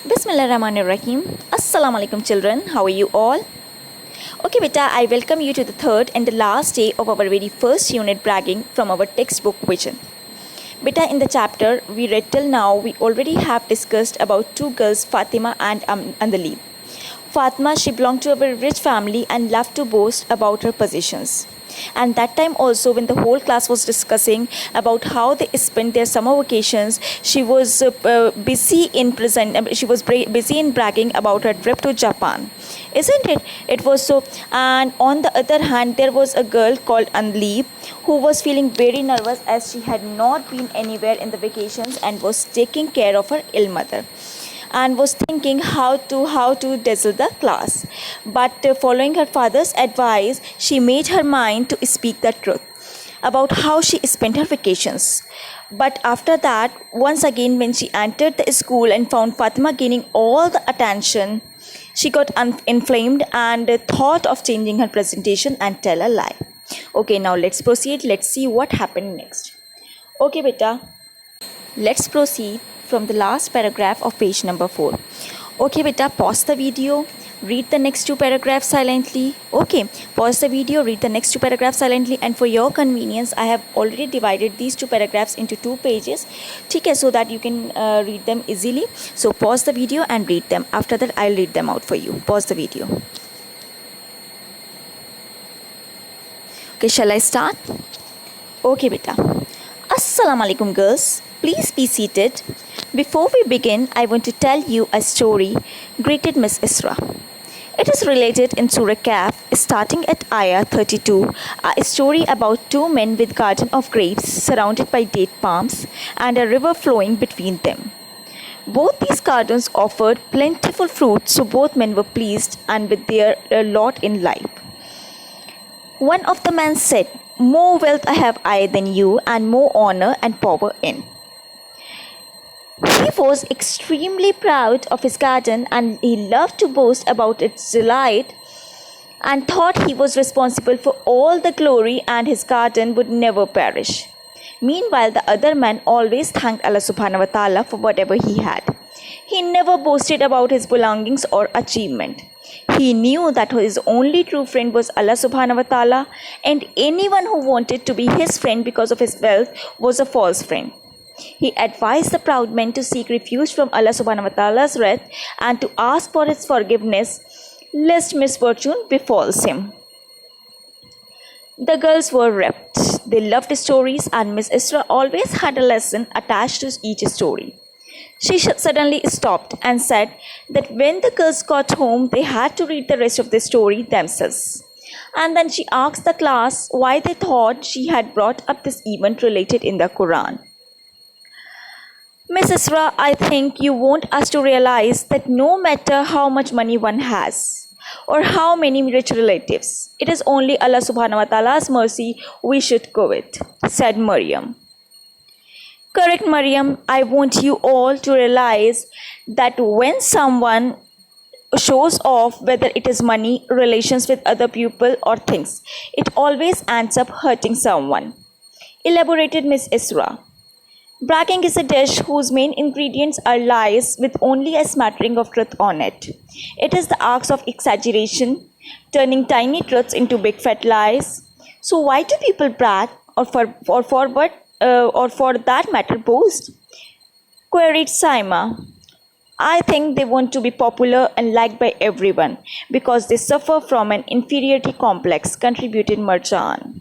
Bismillahirrahmanirrahim. Assalamu alaikum children. How are you all? Okay beta, I welcome you to the third and the last day of our very first unit bragging from our textbook Vision. Beta, in the chapter we read till now, we already have discussed about two girls, Fatima and Andali. Fatima, she belonged to a very rich family and loved to boast about her possessions. And that time also, when the whole class was discussing about how they spent their summer vacations, she was busy in busy in bragging about her trip to Japan, isn't it? It was so. And on the other hand, there was a girl called Anli who was feeling very nervous as she had not been anywhere in the vacations and was taking care of her ill mother and was thinking how to dazzle the class. But following her father's advice, she made her mind to speak the truth about how she spent her vacations. But after that, once again, when she entered the school and found Fatima gaining all the attention, she got inflamed and thought of changing her presentation and tell a lie. Okay, now let's proceed. Let's see what happened next. Okay, beta, let's proceed from the last paragraph of page number 4. Okay beta, pause the video, read the next two paragraphs silently. Okay, pause the video, read the next two paragraphs silently, and for your convenience I have already divided these two paragraphs into 2 pages, okay, so that you can read them easily. So pause the video and read them. After that I'll read them out for you. Pause the video. Okay, shall I start? Okay beta. Assalamu alaikum girls, please be seated. Before we begin, I want to tell you a story, greeted Miss Isra. It is related in Surah Kahf, starting at Ayah 32, a story about two men with garden of grapes surrounded by date palms and a river flowing between them. Both these gardens offered plentiful fruit, so both men were pleased and with their lot in life. One of the men said, "More wealth have I than you, and more honor and power in." He was extremely proud of his garden and he loved to boast about its delight and thought he was responsible for all the glory and his garden would never perish. Meanwhile, the other man always thanked Allah subhanahu wa ta'ala for whatever he had. He never boasted about his belongings or achievement. He knew that his only true friend was Allah subhanahu wa ta'ala, and anyone who wanted to be his friend because of his wealth was a false friend. He advised the proud man to seek refuge from Allah subhanahu wa ta'ala's wrath and to ask for his forgiveness lest misfortune befalls him. The girls were rapt. They loved stories and Miss Isra always had a lesson attached to each story. She suddenly stopped and said that when the girls got home, they had to read the rest of the story themselves. And then she asked the class why they thought she had brought up this event related in the Quran. Miss Isra, I think you want us to realize that no matter how much money one has or how many rich relatives, it is only Allah subhanahu wa ta'ala's mercy we should covet, said Maryam. Correct, Maryam. I want you all to realize that when someone shows off, whether it is money, relations with other people or things, it always ends up hurting someone, elaborated Miss Isra. Bragging is a dish whose main ingredients are lies with only a smattering of truth on it. It is the art of exaggeration, turning tiny truths into big fat lies. So why do people brag or for that matter boast? Queried Saima. I think they want to be popular and liked by everyone because they suffer from an inferiority complex, contributed Marjan.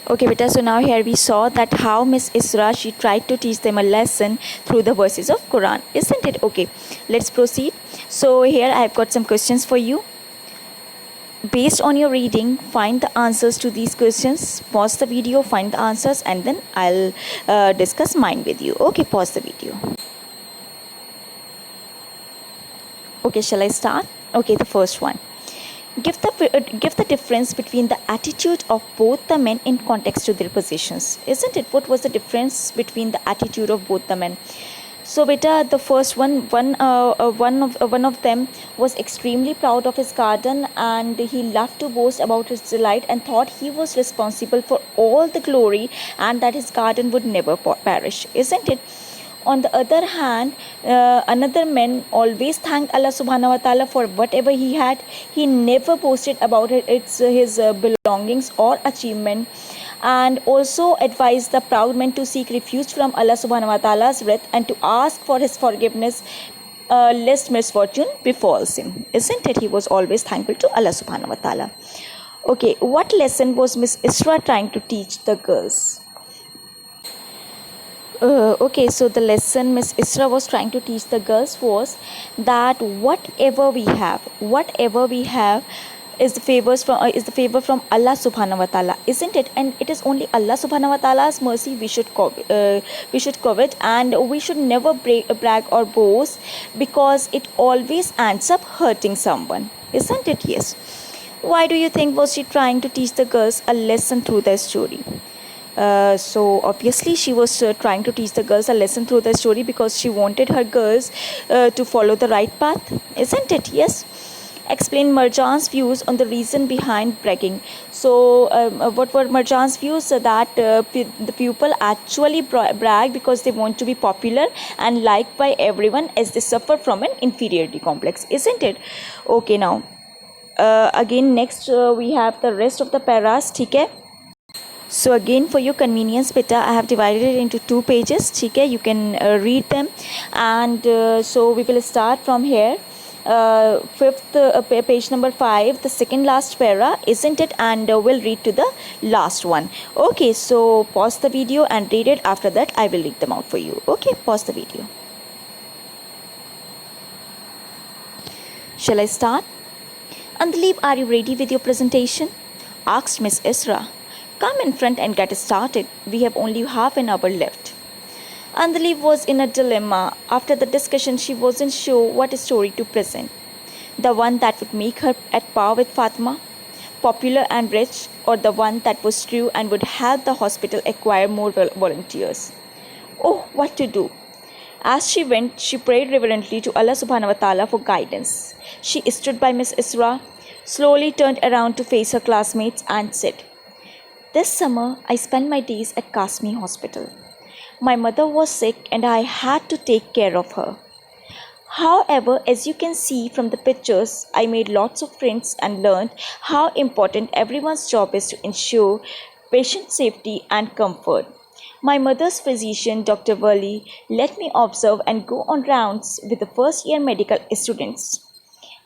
Okay beta, so now here we saw that how Miss Isra, she tried to teach them a lesson through the verses of Quran, isn't it? Okay, let's proceed. So here I have got some questions for you. Based on your reading, find the answers to these questions. Pause the video, find the answers, and then I'll discuss mine with you. Okay, pause the video. Okay, shall I start? Okay, the first one. Give the difference between the attitude of both the men in context to their positions. Isn't it? What was the difference between the attitude of both the men? So beta, the first one of them was extremely proud of his garden and he loved to boast about his delight and thought he was responsible for all the glory and that his garden would never perish. Isn't it? On the other hand, another man always thanked Allah subhanahu wa ta'ala for whatever he had. He never boasted about his belongings or achievement, and also advised the proud man to seek refuge from Allah subhanahu wa ta'ala's wrath and to ask for his forgiveness lest misfortune befalls him. Isn't it? He was always thankful to Allah subhanahu wa ta'ala. Okay, what lesson was Miss Isra trying to teach the girls? Okay, so the lesson Miss Isra was trying to teach the girls was that whatever we have is the favor from Allah subhanahu wa ta'ala, isn't it? And it is only Allah subhanahu wa ta'ala's mercy we should covet, and we should never brag or boast, because it always ends up hurting someone, isn't it? Yes. Why do you think was she trying to teach the girls a lesson through the story? So obviously she was trying to teach the girls a lesson through the story because she wanted her girls to follow the right path, isn't it? Yes. Explain Marjan's views on the reason behind bragging. So what were Marjan's views? That the pupil actually brag because they want to be popular and liked by everyone, as they suffer from an inferiority complex, isn't it? Okay, now again next we have the rest of the paras. Okay. So again, for your convenience beta, I have divided it into 2 pages. Okay, you can read them, and so we will start from here. Page number 5, the second last para, isn't it? And we'll read to the last one. Okay, so pause the video and read it. After that, I will read them out for you. Okay, pause the video. Shall I start? Andalib, are you ready with your presentation? Asked Miss Isra. Come in front and get started. We have only half an hour left. Andalib was in a dilemma. After the discussion, she wasn't sure what story to present. The one that would make her at par with Fatima, popular and rich, or the one that was true and would help the hospital acquire more volunteers. Oh, what to do? As she went, she prayed reverently to Allah subhanahu wa ta'ala for guidance. She stood by Miss Isra, slowly turned around to face her classmates and said, "This summer, I spent my days at Kasmi Hospital. My mother was sick and I had to take care of her. However, as you can see from the pictures, I made lots of friends and learned how important everyone's job is to ensure patient safety and comfort. My mother's physician, Dr. Wali, let me observe and go on rounds with the first year medical students.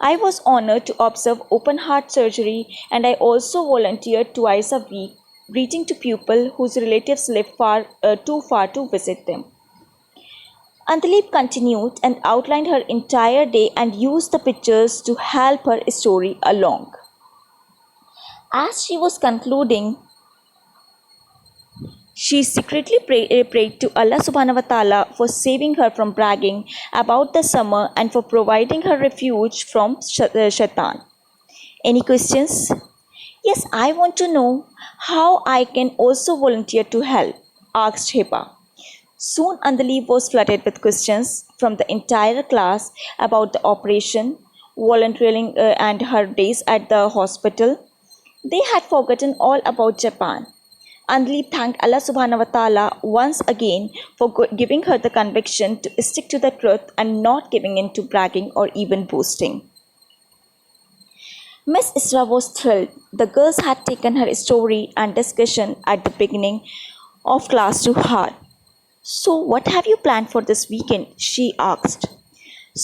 I was honored to observe open heart surgery, and I also volunteered twice a week, greeting to pupils whose relatives live too far to visit them." Andalib continued and outlined her entire day and used the pictures to help her story along. As she was concluding, she secretly prayed to Allah subhanahu wa ta'ala for saving her from bragging about the summer and for providing her refuge from shaitan. Any questions? Yes, I want to know how I can also volunteer to help, asked Hiba. Soon Andalib was flooded with questions from the entire class about the operation, volunteering, and her days at the hospital. They had forgotten all about Japan. Andalib thanked Allah subhanahu wa ta'ala once again for giving her the conviction to stick to the truth and not giving in to bragging or even boasting. Miss Isra was thrilled. The girls had taken her story and discussion at the beginning of class to heart. "So, what have you planned for this weekend?" she asked.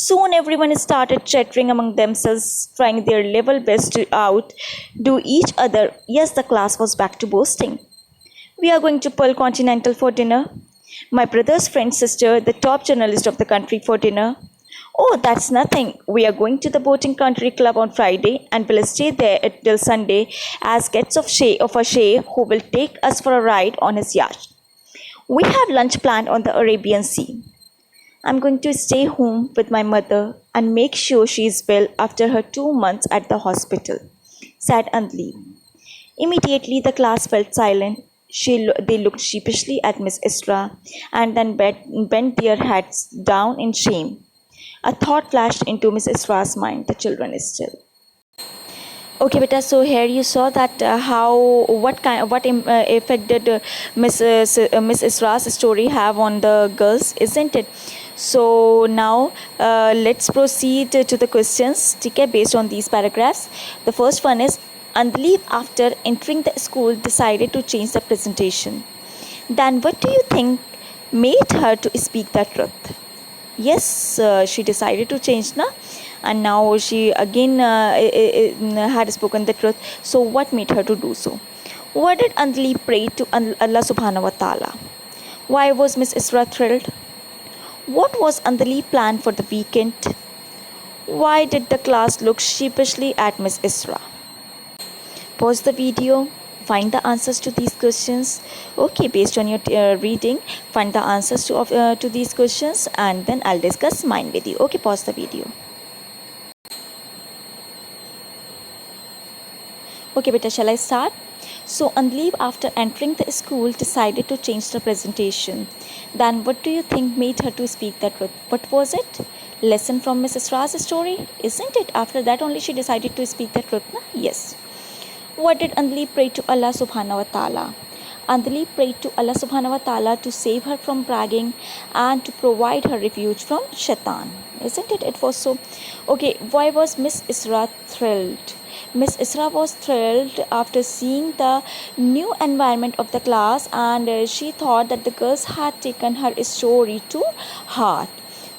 Soon everyone started chattering among themselves, trying their level best to outdo each other. Yes, the class was back to boasting. "We are going to Pearl Continental for dinner. My brother's friend's sister, the top journalist of the country, for dinner." "Oh, that's nothing. We are going to the Boating Country Club on Friday and will stay there till Sunday as guests of a sheikh who will take us for a ride on his yacht. We have lunch planned on the Arabian Sea. I'm going to stay home with my mother and make sure she is well after her 2 months at the hospital," said Andalib. Immediately the class felt silent. They looked sheepishly at Miss Isra and then bent their heads down in shame. A thought flashed into Miss Isra's mind: the children is still. Okay, beta. So here you saw that how what effect did Miss Isra's story have on the girls, isn't it? So now let's proceed to the questions. Okay, based on these paragraphs. The first one is Anjali, after entering the school, decided to change the presentation. Then what do you think made her to speak the truth? Yes, she decided to change na, and now she again had spoken the truth. So what made her to do so? What did Anjali pray to Allah subhanahu wa ta'ala? Why was Miss Isra thrilled? What was Anjali plan for the weekend? Why did the class look sheepishly at Miss Isra? Pause the video, find the answers to these questions. Okay, based on your reading, find the answers to these questions, and then I'll discuss mine with you. Okay, pause the video. Okay, beta, shall I start? So Anjali, after entering the school, decided to change the presentation. Then what do you think made her to speak the truth? What was it? Lesson from Miss Isra's story, isn't it? After that only she decided to speak the truth, na? Yes. What did Anjali pray to Allah subhanahu wa ta'ala? Anjali prayed to Allah subhanahu wa ta'ala to save her from bragging and to provide her refuge from shaitan. Isn't it? It was so. Okay, why was Miss Isra thrilled? Miss Isra was thrilled after seeing the new environment of the class, and she thought that the girls had taken her story to heart.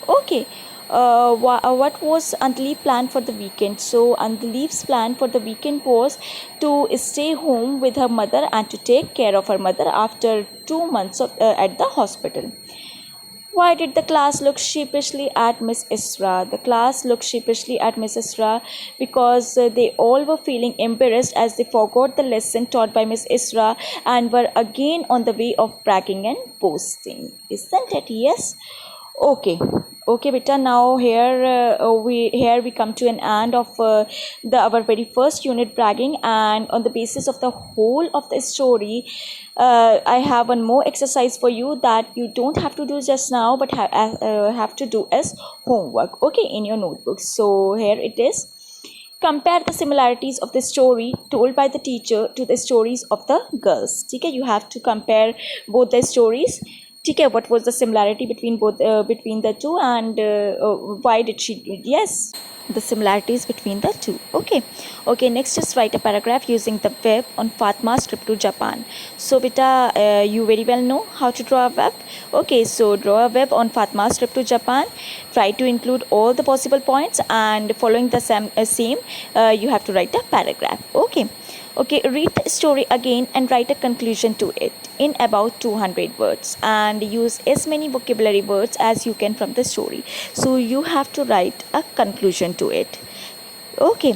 Okay, what was Anjali's plan for the weekend? So Anjali's plan for the weekend was to stay home with her mother and to take care of her mother after 2 months at the hospital. Why did the class look sheepishly at Miss Isra? The class looked sheepishly at Miss Isra because they all were feeling embarrassed as they forgot the lesson taught by Miss Isra and were again on the way of bragging and boasting. Isn't it? Yes. Okay, beta. Now here we come to an end of the our very first unit bragging, and on the basis of the whole of the story, I have one more exercise for you that you don't have to do just now, but have to do as homework. Okay, in your notebook. So here it is. Compare the similarities of the story told by the teacher to the stories of the girls. Okay, you have to compare both the stories. Okay, what was the similarity between between the two, and why did she? Yes, the similarities between the two. Okay, next just write a paragraph using the web on Fatma's trip to Japan. So beta, you very well know how to draw a web. Okay, so draw a web on Fatma's trip to Japan. Try to include all the possible points, and following the same you have to write a paragraph. Okay, read the story again and write a conclusion to it in about 200 words, and use as many vocabulary words as you can from the story. So you have to write a conclusion to it. Okay,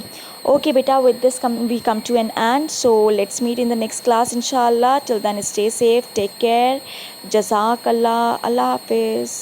beta, with this we come to an end. So let's meet in the next class, inshallah. Till then, stay safe, take care. Jazakallah, Allah Hafiz.